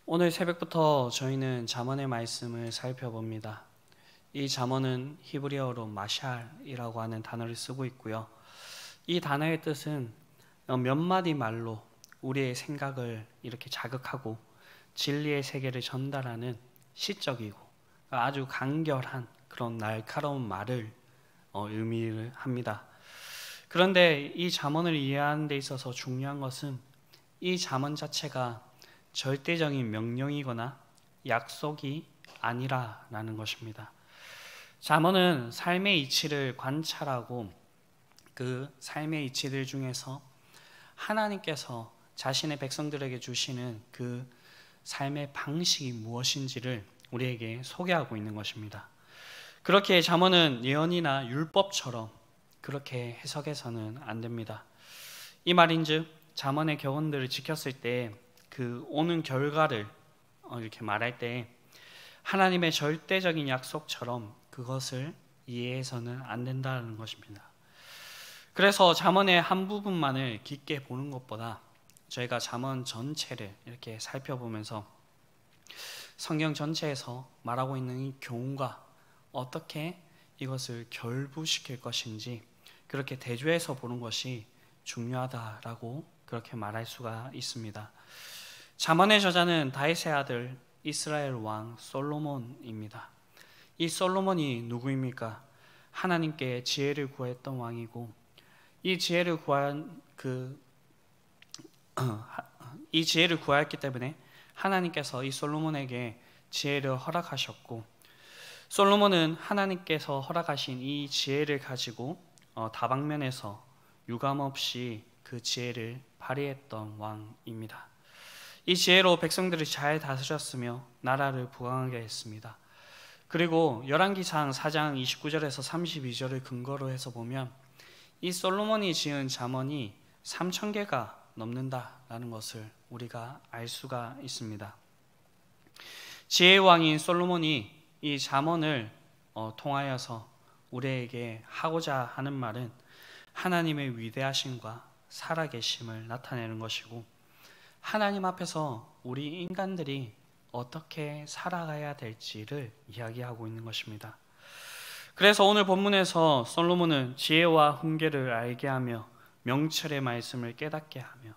오늘 새벽부터 저희는 잠언의 말씀을 살펴봅니다. 이 잠언은 히브리어로 마샬이라고 하는 단어를 쓰고 있고요. 이 단어의 뜻은 몇 마디 말로 우리의 생각을 이렇게 자극하고 진리의 세계를 전달하는 시적이고 아주 간결한 그런 날카로운 말을 의미를 합니다. 그런데 이 잠언을 이해하는 데 있어서 중요한 것은 이 잠언 자체가 절대적인 명령이거나 약속이 아니라라는 것입니다. 잠언은 삶의 이치를 관찰하고 그 삶의 이치들 중에서 하나님께서 자신의 백성들에게 주시는 그 삶의 방식이 무엇인지를 우리에게 소개하고 있는 것입니다. 그렇게 잠언은 예언이나 율법처럼 그렇게 해석해서는 안 됩니다. 이 말인즉 잠언의 교훈들을 지켰을 때 그 오는 결과를 이렇게 말할 때 하나님의 절대적인 약속처럼 그것을 이해해서는 안 된다는 것입니다. 그래서 잠언의 한 부분만을 깊게 보는 것보다 저희가 잠언 전체를 이렇게 살펴보면서 성경 전체에서 말하고 있는 이 교훈과 어떻게 이것을 결부시킬 것인지 그렇게 대조해서 보는 것이 중요하다라고 그렇게 말할 수가 있습니다. 잠언의 저자는 다윗의 아들 이스라엘 왕 솔로몬입니다. 이 솔로몬이 누구입니까? 하나님께 지혜를 구했던 왕이고 이 지혜를 구하였기 때문에 하나님께서 이 솔로몬에게 지혜를 허락하셨고 솔로몬은 하나님께서 허락하신 이 지혜를 가지고 다방면에서 유감없이 그 지혜를 발휘했던 왕입니다. 이 지혜로 백성들을 잘 다스렸으며 나라를 부강하게 했습니다. 그리고 열왕기상 4장 29절에서 32절을 근거로 해서 보면 이 솔로몬이 지은 잠언이 3,000개가 넘는다라는 것을 우리가 알 수가 있습니다. 지혜의 왕인 솔로몬이 이 잠언을 통하여서 우리에게 하고자 하는 말은 하나님의 위대하심과 살아계심을 나타내는 것이고 하나님 앞에서 우리 인간들이 어떻게 살아가야 될지를 이야기하고 있는 것입니다. 그래서 오늘 본문에서 솔로몬은 지혜와 훈계를 알게 하며 명철의 말씀을 깨닫게 하며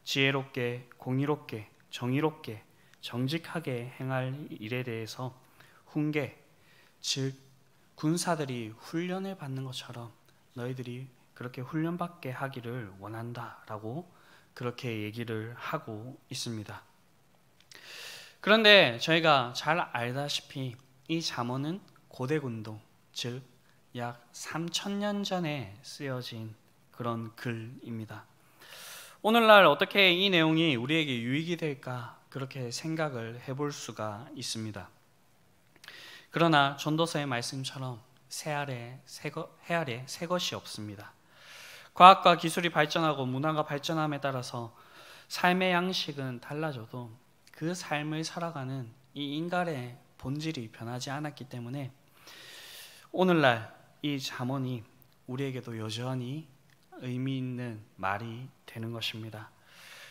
지혜롭게 공의롭게 정의롭게 정직하게 행할 일에 대해서 훈계, 즉 군사들이 훈련을 받는 것처럼 너희들이 그렇게 훈련받게 하기를 원한다라고 그렇게 얘기를 하고 있습니다. 그런데 저희가 잘 알다시피 이 잠언은 고대군동, 즉 약 3,000년 전에 쓰여진 그런 글입니다. 오늘날 어떻게 이 내용이 우리에게 유익이 될까 그렇게 생각을 해볼 수가 있습니다. 그러나 전도서의 말씀처럼 해아래 새 것이 없습니다. 과학과 기술이 발전하고 문화가 발전함에 따라서 삶의 양식은 달라져도 그 삶을 살아가는 이 인간의 본질이 변하지 않았기 때문에 오늘날 이 잠언이 우리에게도 여전히 의미 있는 말이 되는 것입니다.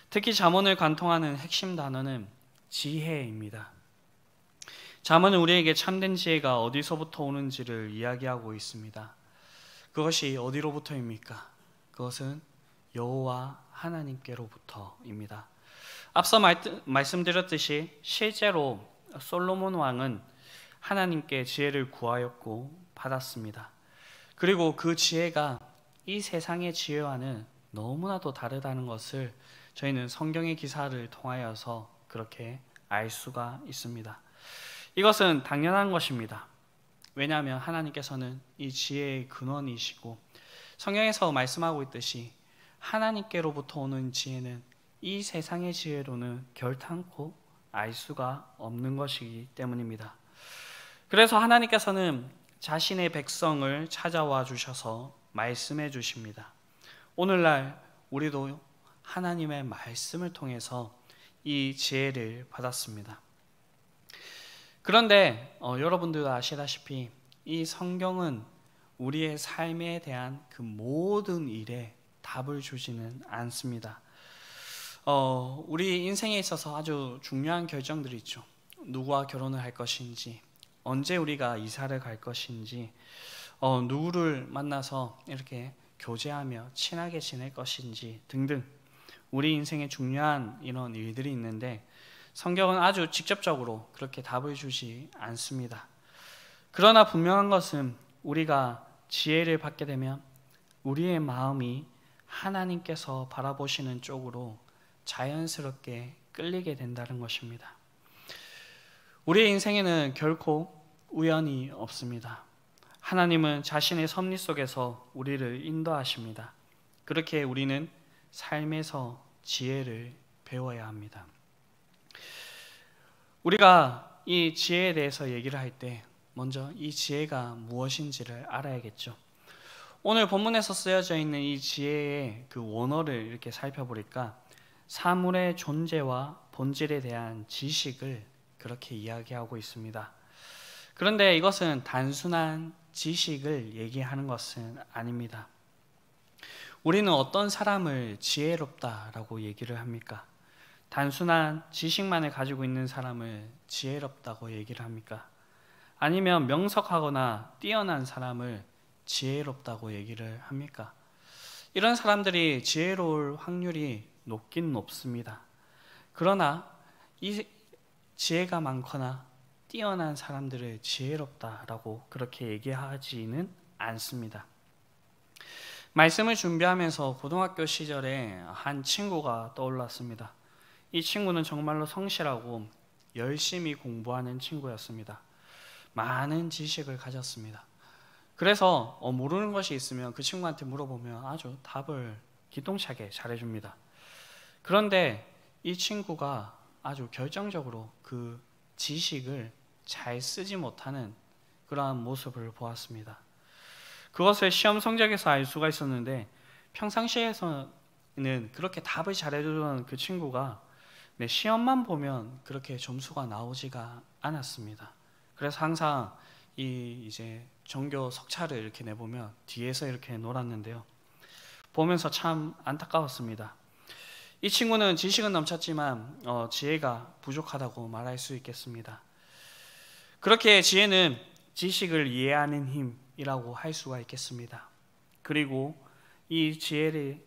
특히 잠언을 관통하는 핵심 단어는 지혜입니다. 잠언은 우리에게 참된 지혜가 어디서부터 오는지를 이야기하고 있습니다. 그것이 어디로부터입니까? 그것은 여호와 하나님께로부터입니다. 앞서 말씀드렸듯이 실제로 솔로몬 왕은 하나님께 지혜를 구하였고 받았습니다. 그리고 그 지혜가 이 세상의 지혜와는 너무나도 다르다는 것을 저희는 성경의 기사를 통하여서 그렇게 알 수가 있습니다. 이것은 당연한 것입니다. 왜냐하면 하나님께서는 이 지혜의 근원이시고 성경에서 말씀하고 있듯이 하나님께로부터 오는 지혜는 이 세상의 지혜로는 결탄코 알 수가 없는 것이기 때문입니다. 그래서 하나님께서는 자신의 백성을 찾아와 주셔서 말씀해 주십니다. 오늘날 우리도 하나님의 말씀을 통해서 이 지혜를 받았습니다. 그런데 여러분들도 아시다시피 이 성경은 우리의 삶에 대한 그 모든 일에 답을 주지는 않습니다. 우리 인생에 있어서 아주 중요한 결정들이 있죠. 누구와 결혼을 할 것인지, 언제 우리가 이사를 갈 것인지, 누구를 만나서 이렇게 교제하며 친하게 지낼 것인지 등등 우리 인생에 중요한 이런 일들이 있는데 성경은 아주 직접적으로 그렇게 답을 주지 않습니다. 그러나 분명한 것은 우리가 지혜를 받게 되면 우리의 마음이 하나님께서 바라보시는 쪽으로 자연스럽게 끌리게 된다는 것입니다. 우리의 인생에는 결코 우연이 없습니다. 하나님은 자신의 섭리 속에서 우리를 인도하십니다. 그렇게 우리는 삶에서 지혜를 배워야 합니다. 우리가 이 지혜에 대해서 얘기를 할 때 먼저 이 지혜가 무엇인지를 알아야겠죠. 오늘 본문에서 쓰여져 있는 이 지혜의 그 원어를 이렇게 살펴보니까 사물의 존재와 본질에 대한 지식을 그렇게 이야기하고 있습니다. 그런데 이것은 단순한 지식을 얘기하는 것은 아닙니다. 우리는 어떤 사람을 지혜롭다라고 얘기를 합니까? 단순한 지식만을 가지고 있는 사람을 지혜롭다고 얘기를 합니까? 아니면 명석하거나 뛰어난 사람을 지혜롭다고 얘기를 합니까? 이런 사람들이 지혜로울 확률이 높긴 높습니다. 그러나 이 지혜가 많거나 뛰어난 사람들을 지혜롭다라고 그렇게 얘기하지는 않습니다. 말씀을 준비하면서 고등학교 시절에 한 친구가 떠올랐습니다. 이 친구는 정말로 성실하고 열심히 공부하는 친구였습니다. 많은 지식을 가졌습니다. 그래서 모르는 것이 있으면 그 친구한테 물어보면 아주 답을 기똥차게 잘해줍니다. 그런데 이 친구가 아주 결정적으로 그 지식을 잘 쓰지 못하는 그러한 모습을 보았습니다. 그것을 시험 성적에서 알 수가 있었는데 평상시에서는 그렇게 답을 잘해주던 그 친구가 시험만 보면 그렇게 점수가 나오지가 않았습니다. 그래서 항상 이제 전교 석차를 이렇게 내보면 뒤에서 이렇게 놀았는데요. 보면서 참 안타까웠습니다. 이 친구는 지식은 넘쳤지만 지혜가 부족하다고 말할 수 있겠습니다. 그렇게 지혜는 지식을 이해하는 힘이라고 할 수가 있겠습니다. 그리고 이 지혜를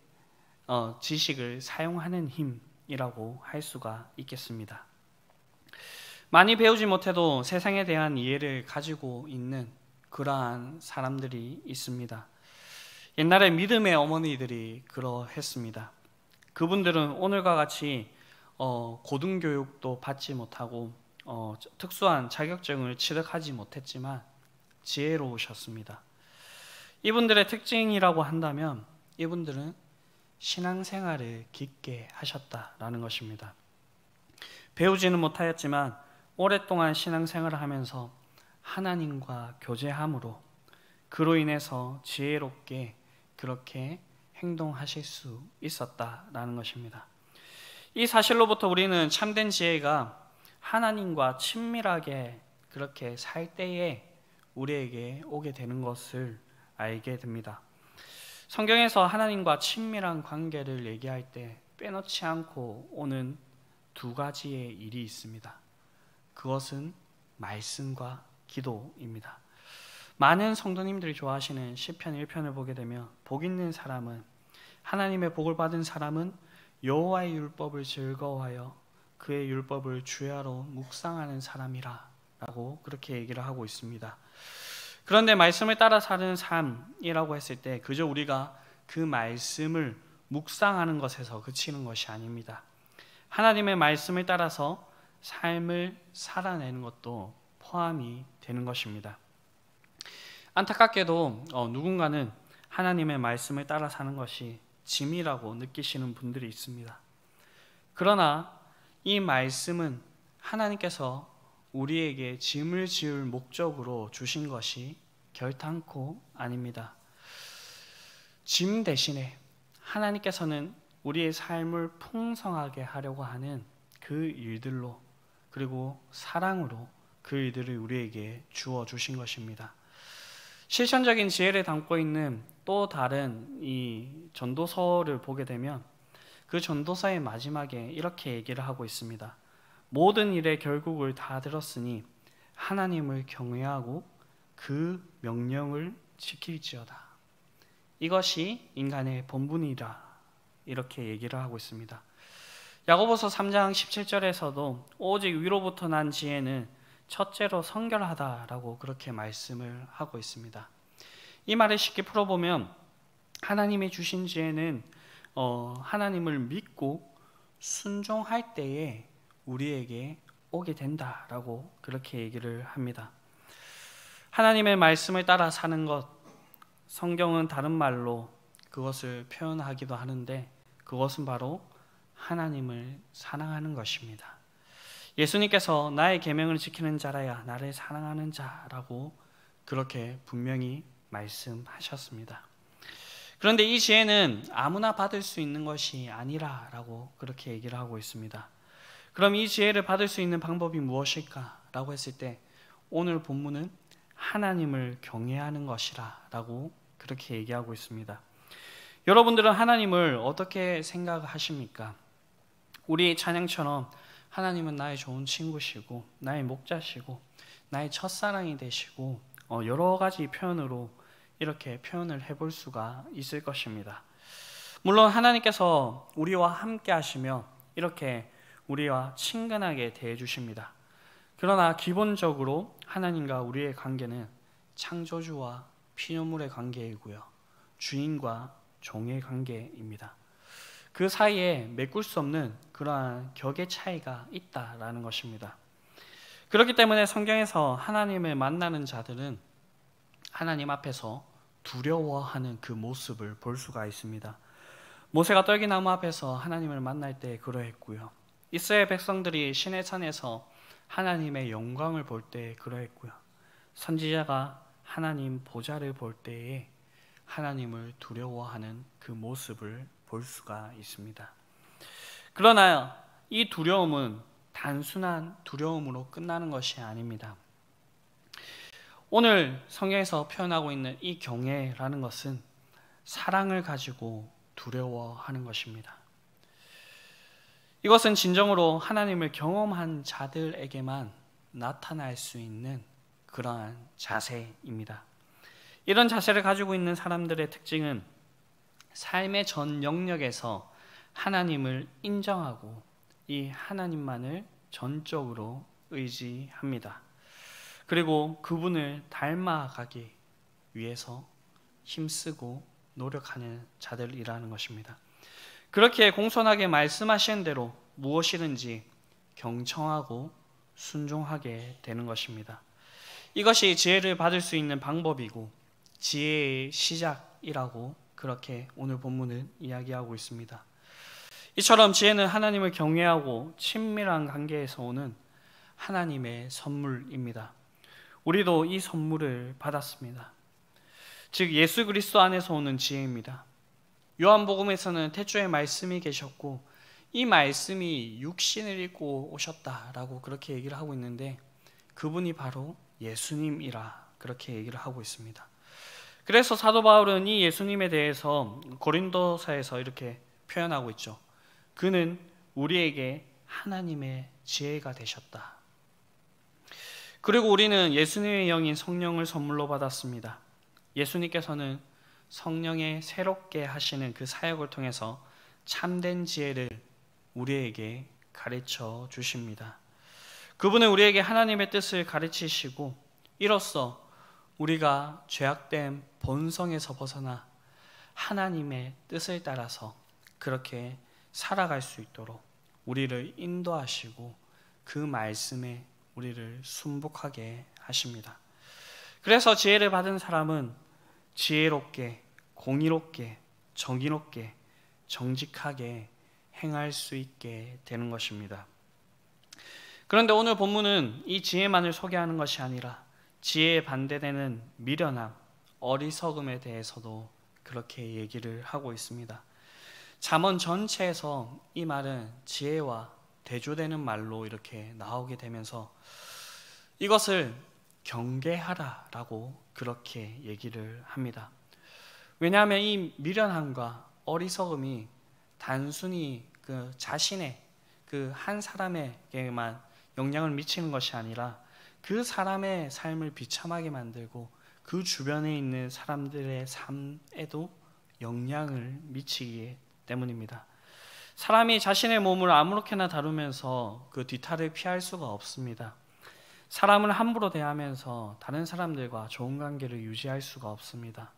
지식을 사용하는 힘이라고 할 수가 있겠습니다. 많이 배우지 못해도 세상에 대한 이해를 가지고 있는 그러한 사람들이 있습니다. 옛날에 믿음의 어머니들이 그러했습니다. 그분들은 오늘과 같이 고등교육도 받지 못하고 특수한 자격증을 취득하지 못했지만 지혜로우셨습니다. 이분들의 특징이라고 한다면 이분들은 신앙생활을 깊게 하셨다라는 것입니다. 배우지는 못하였지만 오랫동안 신앙생활을 하면서 하나님과 교제함으로 그로 인해서 지혜롭게 그렇게 행동하실 수 있었다라는 것입니다. 이 사실로부터 우리는 참된 지혜가 하나님과 친밀하게 그렇게 살 때에 우리에게 오게 되는 것을 알게 됩니다. 성경에서 하나님과 친밀한 관계를 얘기할 때 빼놓지 않고 오는 두 가지의 일이 있습니다. 그것은 말씀과 기도입니다. 많은 성도님들이 좋아하시는 시편 1편을 보게 되면 복 있는 사람은 하나님의 복을 받은 사람은 여호와의 율법을 즐거워하여 그의 율법을 주야로 묵상하는 사람이라 라고 그렇게 얘기를 하고 있습니다. 그런데 말씀을 따라 사는 삶이라고 했을 때 그저 우리가 그 말씀을 묵상하는 것에서 그치는 것이 아닙니다. 하나님의 말씀을 따라서 삶을 살아내는 것도 포함이 되는 것입니다. 안타깝게도 누군가는 하나님의 말씀을 따라 사는 것이 짐이라고 느끼시는 분들이 있습니다. 그러나 이 말씀은 하나님께서 우리에게 짐을 지을 목적으로 주신 것이 결탄코 아닙니다. 짐 대신에 하나님께서는 우리의 삶을 풍성하게 하려고 하는 그 일들로 그리고 사랑으로 그 일들을 우리에게 주어 주신 것입니다. 실천적인 지혜를 담고 있는 또 다른 이 전도서를 보게 되면 그 전도서의 마지막에 이렇게 얘기를 하고 있습니다. 모든 일의 결국을 다 들었으니 하나님을 경외하고 그 명령을 지킬지어다. 이것이 인간의 본분이라 이렇게 얘기를 하고 있습니다. 야고보서 3장 17절에서도 오직 위로부터 난 지혜는 첫째로 성결하다라고 그렇게 말씀을 하고 있습니다. 이 말을 쉽게 풀어보면 하나님이 주신 지혜는 하나님을 믿고 순종할 때에 우리에게 오게 된다라고 그렇게 얘기를 합니다. 하나님의 말씀을 따라 사는 것, 성경은 다른 말로 그것을 표현하기도 하는데 그것은 바로 하나님을 사랑하는 것입니다. 예수님께서 나의 계명을 지키는 자라야 나를 사랑하는 자라고 그렇게 분명히 말씀하셨습니다. 그런데 이 지혜는 아무나 받을 수 있는 것이 아니라라고 그렇게 얘기를 하고 있습니다. 그럼 이 지혜를 받을 수 있는 방법이 무엇일까라고 했을 때 오늘 본문은 하나님을 경외하는 것이라라고 그렇게 얘기하고 있습니다. 여러분들은 하나님을 어떻게 생각하십니까? 우리 찬양처럼 하나님은 나의 좋은 친구시고 나의 목자시고 나의 첫사랑이 되시고 여러 가지 표현으로 이렇게 표현을 해볼 수가 있을 것입니다. 물론 하나님께서 우리와 함께 하시며 이렇게 우리와 친근하게 대해 주십니다. 그러나 기본적으로 하나님과 우리의 관계는 창조주와 피조물의 관계이고요, 주인과 종의 관계입니다. 그 사이에 메꿀 수 없는 그러한 격의 차이가 있다라는 것입니다. 그렇기 때문에 성경에서 하나님을 만나는 자들은 하나님 앞에서 두려워하는 그 모습을 볼 수가 있습니다. 모세가 떨기나무 앞에서 하나님을 만날 때 그러했고요, 이스라엘 백성들이 시내산에서 하나님의 영광을 볼 때 그러했고요, 선지자가 하나님 보좌를 볼 때에 하나님을 두려워하는 그 모습을 볼 수가 있습니다. 그러나 이 두려움은 단순한 두려움으로 끝나는 것이 아닙니다. 오늘 성경에서 표현하고 있는 이 경외라는 것은 사랑을 가지고 두려워하는 것입니다. 이것은 진정으로 하나님을 경험한 자들에게만 나타날 수 있는 그러한 자세입니다. 이런 자세를 가지고 있는 사람들의 특징은 삶의 전 영역에서 하나님을 인정하고 이 하나님만을 전적으로 의지합니다. 그리고 그분을 닮아가기 위해서 힘쓰고 노력하는 자들이라는 것입니다. 그렇게 공손하게 말씀하신 대로 무엇이든지 경청하고 순종하게 되는 것입니다. 이것이 지혜를 받을 수 있는 방법이고 지혜의 시작이라고 그렇게 오늘 본문은 이야기하고 있습니다. 이처럼 지혜는 하나님을 경외하고 친밀한 관계에서 오는 하나님의 선물입니다. 우리도 이 선물을 받았습니다. 즉 예수 그리스도 안에서 오는 지혜입니다. 요한복음에서는 태초에 말씀이 계셨고 이 말씀이 육신을 입고 오셨다라고 그렇게 얘기를 하고 있는데 그분이 바로 예수님이라 그렇게 얘기를 하고 있습니다. 그래서 사도 바울은 이 예수님에 대해서 고린도서에서 이렇게 표현하고 있죠. 그는 우리에게 하나님의 지혜가 되셨다. 그리고 우리는 예수님의 영인 성령을 선물로 받았습니다. 예수님께서는 성령의 새롭게 하시는 그 사역을 통해서 참된 지혜를 우리에게 가르쳐 주십니다. 그분은 우리에게 하나님의 뜻을 가르치시고 이로써 우리가 죄악된 본성에서 벗어나 하나님의 뜻을 따라서 그렇게 살아갈 수 있도록 우리를 인도하시고 그 말씀에 우리를 순복하게 하십니다. 그래서 지혜를 받은 사람은 지혜롭게, 공의롭게, 정의롭게, 정직하게 행할 수 있게 되는 것입니다. 그런데 오늘 본문은 이 지혜만을 소개하는 것이 아니라 지혜에 반대되는 미련함, 어리석음에 대해서도 그렇게 얘기를 하고 있습니다. 잠언 전체에서 이 말은 지혜와 대조되는 말로 이렇게 나오게 되면서 이것을 경계하라라고 그렇게 얘기를 합니다. 왜냐하면 이 미련함과 어리석음이 단순히 그 자신의 그 한 사람에게만 영향을 미치는 것이 아니라 그 사람의 삶을 비참하게 만들고 그 주변에 있는 사람들의 삶에도 영향을 미치기 때문입니다. 사람이 자신의 몸을 아무렇게나 다루면서 그 뒤탈을 피할 수가 없습니다. 사람을 함부로 대하면서 다른 사람들과 좋은 관계를 유지할 수가 없습니다.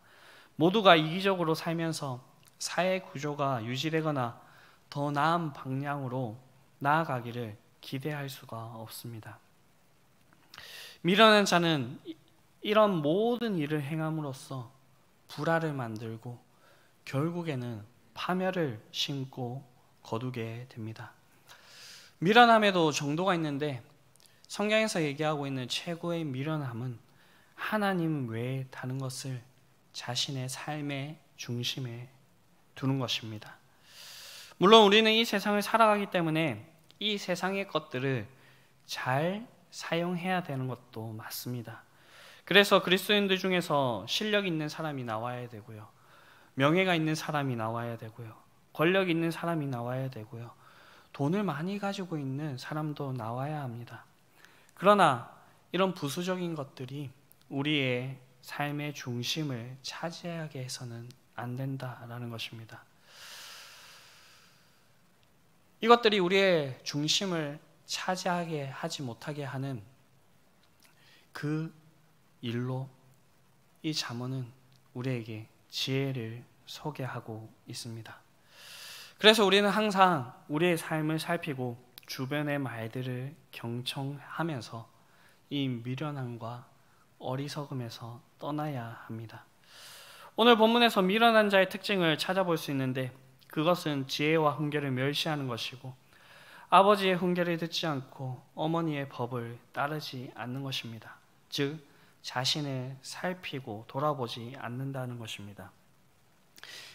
모두가 이기적으로 살면서 사회 구조가 유지되거나 더 나은 방향으로 나아가기를 기대할 수가 없습니다. 미련한 자는 이런 모든 일을 행함으로써 불화를 만들고 결국에는 파멸을 심고 거두게 됩니다. 미련함에도 정도가 있는데 성경에서 얘기하고 있는 최고의 미련함은 하나님 외에 다른 것을 자신의 삶의 중심에 두는 것입니다. 물론 우리는 이 세상을 살아가기 때문에 이 세상의 것들을 잘 사용해야 되는 것도 맞습니다. 그래서 그리스도인들 중에서 실력 있는 사람이 나와야 되고요. 명예가 있는 사람이 나와야 되고요. 권력 있는 사람이 나와야 되고요. 돈을 많이 가지고 있는 사람도 나와야 합니다. 그러나 이런 부수적인 것들이 우리의 삶의 중심을 차지하게 해서는 안 된다라는 것입니다. 이것들이 우리의 중심을 차지하게 하지 못하게 하는 그 일로 이 잠언은 우리에게 지혜를 소개하고 있습니다. 그래서 우리는 항상 우리의 삶을 살피고 주변의 말들을 경청하면서 이 미련함과 어리석음에서 떠나야 합니다. 오늘 본문에서 미련한 자의 특징을 찾아볼 수 있는데 그것은 지혜와 훈계를 멸시하는 것이고 아버지의 훈계를 듣지 않고 어머니의 법을 따르지 않는 것입니다. 즉 자신을 살피고 돌아보지 않는다는 것입니다.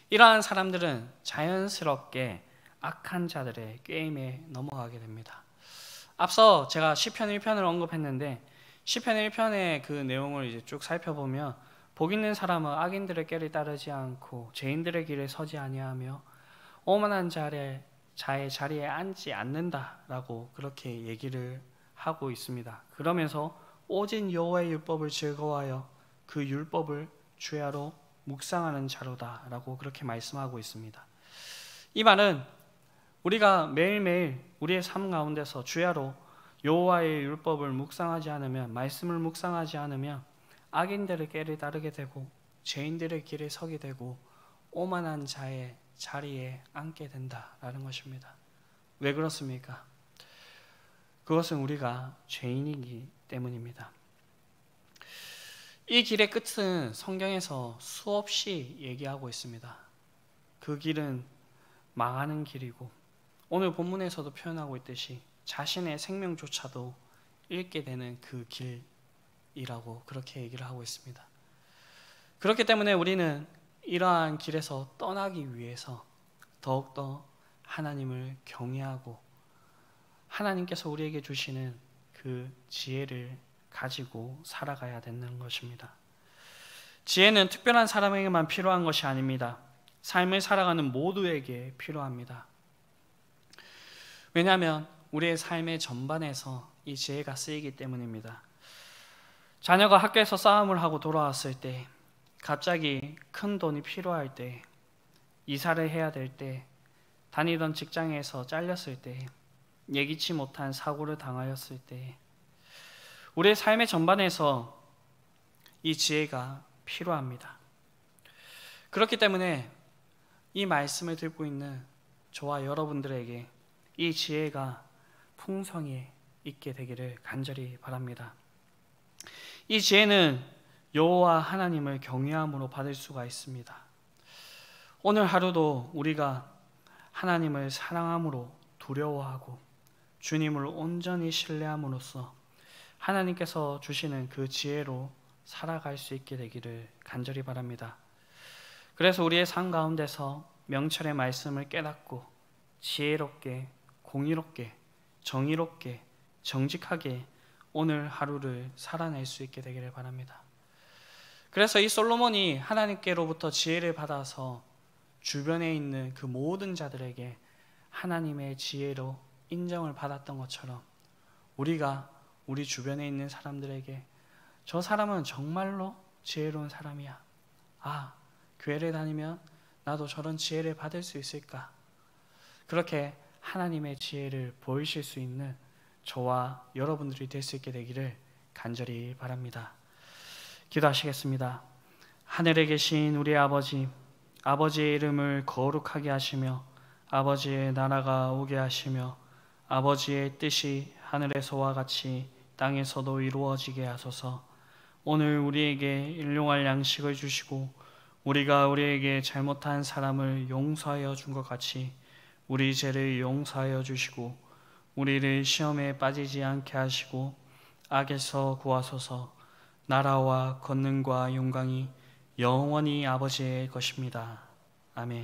이러한 사람들은 자연스럽게 악한 자들의 꾀임에 넘어가게 됩니다. 앞서 제가 시편 1편을 언급했는데 시편 1편의 그 내용을 이제 쭉 살펴보면 복 있는 사람은 악인들의 꾀를 따르지 않고 죄인들의 길에 서지 아니하며 오만한 자의 자리에 앉지 않는다라고 그렇게 얘기를 하고 있습니다. 그러면서 오직 여호와의 율법을 즐거워하여 그 율법을 주야로 묵상하는 자로다라고 그렇게 말씀하고 있습니다. 이 말은 우리가 매일매일 우리의 삶 가운데서 주야로 여호와의 율법을 묵상하지 않으면, 말씀을 묵상하지 않으면 악인들의 꾀를 따르게 되고 죄인들의 길에 서게 되고 오만한 자의 자리에 앉게 된다라는 것입니다. 왜 그렇습니까? 그것은 우리가 죄인이기 때문입니다. 이 길의 끝은 성경에서 수없이 얘기하고 있습니다. 그 길은 망하는 길이고 오늘 본문에서도 표현하고 있듯이 자신의 생명조차도 잃게 되는 그 길이라고 그렇게 얘기를 하고 있습니다. 그렇기 때문에 우리는 이러한 길에서 떠나기 위해서 더욱더 하나님을 경외하고 하나님께서 우리에게 주시는 그 지혜를 가지고 살아가야 되는 것입니다. 지혜는 특별한 사람에게만 필요한 것이 아닙니다. 삶을 살아가는 모두에게 필요합니다. 왜냐하면 우리의 삶의 전반에서 이 지혜가 쓰이기 때문입니다. 자녀가 학교에서 싸움을 하고 돌아왔을 때, 갑자기 큰 돈이 필요할 때, 이사를 해야 될 때, 다니던 직장에서 잘렸을 때, 예기치 못한 사고를 당하였을 때, 우리의 삶의 전반에서 이 지혜가 필요합니다. 그렇기 때문에 이 말씀을 듣고 있는 저와 여러분들에게 이 지혜가 풍성히 있게 되기를 간절히 바랍니다. 이 지혜는 여호와 하나님을 경외함으로 받을 수가 있습니다. 오늘 하루도 우리가 하나님을 사랑함으로 두려워하고 주님을 온전히 신뢰함으로써 하나님께서 주시는 그 지혜로 살아갈 수 있게 되기를 간절히 바랍니다. 그래서 우리의 삶 가운데서 명철의 말씀을 깨닫고 지혜롭게, 공의롭게, 정의롭게, 정직하게 오늘 하루를 살아낼 수 있게 되기를 바랍니다. 그래서 이 솔로몬이 하나님께로부터 지혜를 받아서 주변에 있는 그 모든 자들에게 하나님의 지혜로 인정을 받았던 것처럼 우리가 우리 주변에 있는 사람들에게 저 사람은 정말로 지혜로운 사람이야. 아, 교회를 다니면 나도 저런 지혜를 받을 수 있을까? 그렇게 하나님의 지혜를 보이실 수 있는 저와 여러분들이 될 수 있게 되기를 간절히 바랍니다. 기도하시겠습니다. 하늘에 계신 우리 아버지, 아버지의 이름을 거룩하게 하시며 아버지의 나라가 오게 하시며 아버지의 뜻이 하늘에서와 같이 땅에서도 이루어지게 하소서. 오늘 우리에게 일용할 양식을 주시고 우리가 우리에게 잘못한 사람을 용서하여 준 것 같이 우리 죄를 용서하여 주시고 우리를 시험에 빠지지 않게 하시고 악에서 구하소서. 나라와 권능과 영광이 영원히 아버지의 것입니다. 아멘.